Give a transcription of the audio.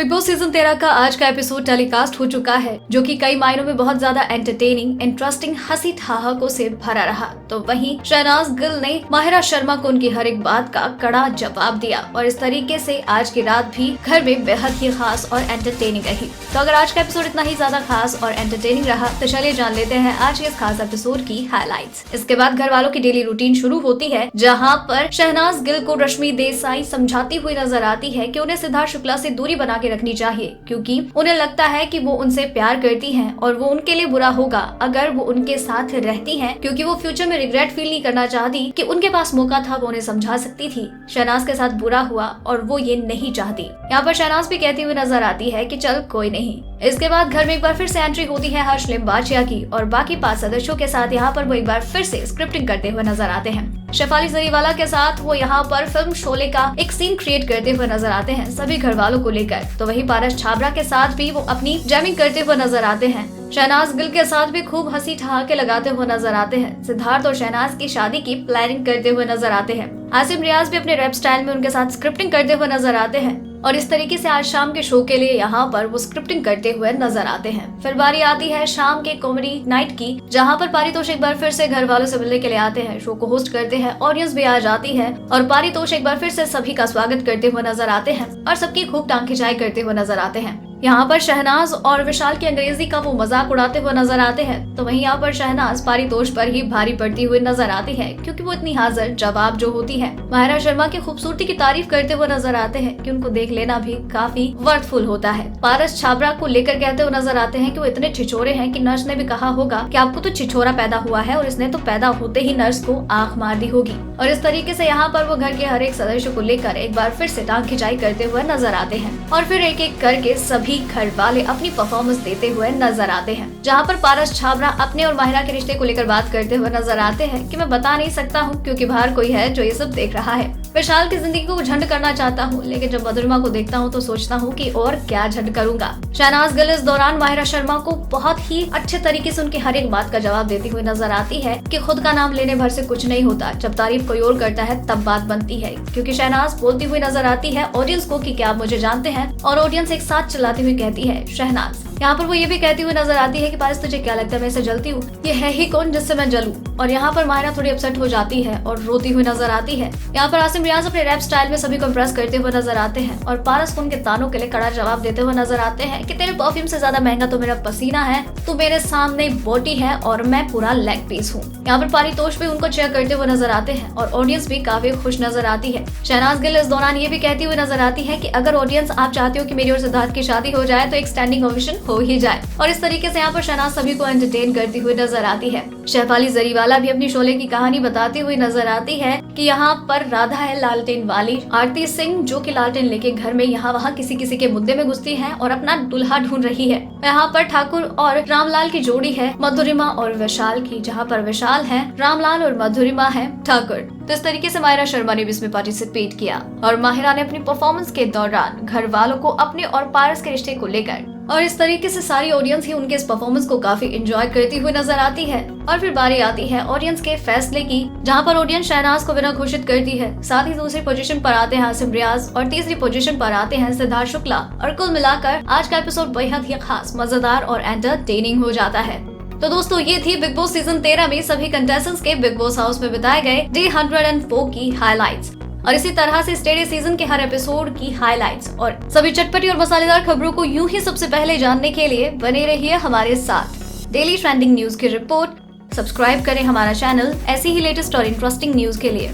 Big boss season 13 का आज का एपिसोड टेलीकास्ट हो चुका है, जो कि कई मायनों में बहुत ज्यादा एंटरटेनिंग, इंटरेस्टिंग, हंसी ठहाकों से भरा रहा। तो वहीं शहनाज गिल ने माहिरा शर्मा को उनकी हर एक बात का कड़ा जवाब दिया और इस तरीके से आज की रात भी घर में बेहद ही खास और एंटरटेनिंग रही। तो अगर आज का एपिसोड इतना ही ज्यादा खास और एंटरटेनिंग रहा तो चलिए जान लेते हैं आज के इस खास एपिसोड की हाइलाइट्स। इसके बाद घर वालों की डेली रूटीन शुरू होती है, जहाँ पर शहनाज गिल को रश्मि देसाई समझाती हुई नजर आती है कि उन्हें सिद्धार्थ शुक्ला से दूरी बना के रखनी चाहिए, क्योंकि उन्हें लगता है कि वो उनसे प्यार करती हैं और वो उनके लिए बुरा होगा अगर वो उनके साथ रहती हैं, क्योंकि वो फ्यूचर में रिग्रेट फील नहीं करना चाहती कि उनके पास मौका था, वो उन्हें समझा सकती थी। शहनाज के साथ बुरा हुआ और वो ये नहीं चाहती। यहाँ पर शहनाज भी कहती हुई नजर आती है कि चल कोई नहीं। इसके बाद घर में एक बार फिर से एंट्री होती है हर्ष लिम्बाचिया की और बाकी 5 सदस्यों के साथ यहाँ पर वो एक बार फिर से स्क्रिप्टिंग करते हुए नजर आते हैं। शेफाली जरीवाला के साथ वो यहाँ पर फिल्म शोले का एक सीन क्रिएट करते हुए नजर आते हैं सभी घर वालों को लेकर। तो वही पारस छाबरा के साथ भी वो अपनी जैमिंग करते हुए नजर आते हैं। शहनाज गिल के साथ भी खूब हंसी ठहाके लगाते हुए नजर आते हैं। सिद्धार्थ और शहनाज की शादी की प्लानिंग करते हुए नजर आते हैं। आसिम रियाज भी अपने रैप स्टाइल में उनके साथ स्क्रिप्टिंग करते हुए नजर आते हैं और इस तरीके से आज शाम के शो के लिए यहाँ पर वो स्क्रिप्टिंग करते हुए नजर आते हैं। फिर बारी आती है शाम के कॉमेडी नाइट की, जहाँ पर पारितोष एक बार फिर से घर वालों से मिलने के लिए आते हैं, शो को होस्ट करते हैं, ऑडियंस भी आ जाती है और पारितोष एक बार फिर से सभी का स्वागत करते हुए नजर आते हैं और सबकी खूब टांग खिंचाई करते हुए नजर आते हैं। यहाँ पर शहनाज और विशाल की अंग्रेजी का वो मजाक उड़ाते हुए नजर आते हैं। तो वहीं यहाँ पर शहनाज पारितोष पर ही भारी पड़ती हुई नजर आती है, क्योंकि वो इतनी हाजिर जवाब जो होती है। माहिरा शर्मा की खूबसूरती की तारीफ करते हुए नजर आते हैं कि उनको देख लेना भी काफी वर्थफुल होता है। पारस छाबरा को लेकर कहते हुए नजर आते हैं कि वो इतने छिछोरे हैं कि नर्स ने भी कहा होगा कि आपको तो छिछोरा पैदा हुआ है और इसने तो पैदा होते ही नर्स को आंख मार दी होगी। और इस तरीके से यहाँ पर वो घर के हर एक सदस्य को लेकर एक बार फिर से टांग खिंचाई करते हुए नजर आते हैं और फिर एक एक करके सभी घर वाले अपनी परफॉर्मेंस देते हुए नजर आते हैं। जहाँ पर पारस छाबरा अपने और माहिरा के रिश्ते को लेकर बात करते हुए नजर आते हैं कि मैं बता नहीं सकता हूँ क्योंकि बाहर कोई है जो ये सब देख रहा है। विशाल की जिंदगी को झंड करना चाहता हूँ, लेकिन जब मधुरिमा को देखता हूँ तो सोचता हूँ कि और क्या झंड करूंगा। शहनाज गिल इस दौरान माहिरा शर्मा को बहुत ही अच्छे तरीके से उनकी हर एक बात का जवाब देती हुई नजर आती है कि खुद का नाम लेने भर से कुछ नहीं होता, जब तारीफ कोई और करता है तब बात बनती है। क्योंकि शहनाज बोलती हुई नजर आती है ऑडियंस को कि क्या आप मुझे जानते हैं, और ऑडियंस एक साथ चिल्लाती हुई कहती है शहनाज। यहाँ पर वो ये भी कहती हुई नजर आती है कि पारस तुझे क्या लगता है मैं इसे जलती हूँ, ये है ही कौन जिससे मैं जलूं। और यहाँ पर माहिरा थोड़ी अपसेट हो जाती है और रोती हुई नजर आती है। यहाँ पर आसिम रियाज अपने रैप स्टाइल में सभी को इम्प्रेस करते हुए नजर आते हैं और पारस को उनके तानों के लिए कड़ा जवाब देते हुए नजर आते हैं कि तेरे परफ्यूम से ज्यादा महंगा तो मेरा पसीना है, तू मेरे सामने बॉडी है और मैं पूरा लेग पीस हूँ। यहाँ पर पारितोष भी उनको चेयर करते हुए नजर आते हैं और ऑडियंस भी काफी खुश नजर आती है। शहनाज गिल इस दौरान ये भी कहती हुई नजर आती है कि अगर ऑडियंस आप चाहते हो कि मेरी और सिद्धार्थ की शादी हो जाए तो एक स्टैंडिंग ओवेशन हो ही जाए। और इस तरीके से यहाँ पर शहनाज सभी को एंटरटेन करती हुई नजर आती है। शेफाली जरीवाला भी अपनी शोले की कहानी बताती हुई नजर आती है कि यहाँ पर राधा है लालटेन वाली, आरती सिंह जो कि लालटेन लेके घर में यहाँ वहाँ किसी के मुद्दे में घुसती है और अपना दुल्हा ढूंढ रही है। यहाँ पर ठाकुर और रामलाल की जोड़ी है मधुरिमा और विशाल की, जहाँ पर विशाल है रामलाल और मधुरिमा है ठाकुर। तो इस तरीके से माहिरा शर्मा ने भी इसमें पार्टिसिपेट किया और माहिरा ने अपनी परफॉर्मेंस के दौरान घर वालों को अपने और पारस के रिश्ते को लेकर और इस तरीके से सारी ऑडियंस ही उनके इस परफॉर्मेंस को काफी एंजॉय करती हुई नजर आती है। और फिर बारी आती है ऑडियंस के फैसले की, जहां पर ऑडियंस शहनाज को विनर घोषित करती है। साथ ही दूसरी पोजीशन पर आते हैं आसिम रियाज और तीसरी पोजीशन पर आते हैं सिद्धार्थ शुक्ला। और कुल मिलाकर आज का एपिसोड बेहद ही खास, मजेदार और एंटरटेनिंग हो जाता है। तो दोस्तों ये थी बिग बॉस सीजन 13 में सभी कंटेस्टेंट्स के बिग बॉस हाउस में बिताए गए डे 104 की हाइलाइट्स और इसी तरह से स्टेडी सीजन के हर एपिसोड की हाइलाइट्स और सभी चटपटी और मसालेदार खबरों को यूं ही सबसे पहले जानने के लिए बने रहिए हमारे साथ। डेली ट्रेंडिंग न्यूज की रिपोर्ट, सब्सक्राइब करें हमारा चैनल ऐसी ही लेटेस्ट और इंटरेस्टिंग न्यूज के लिए।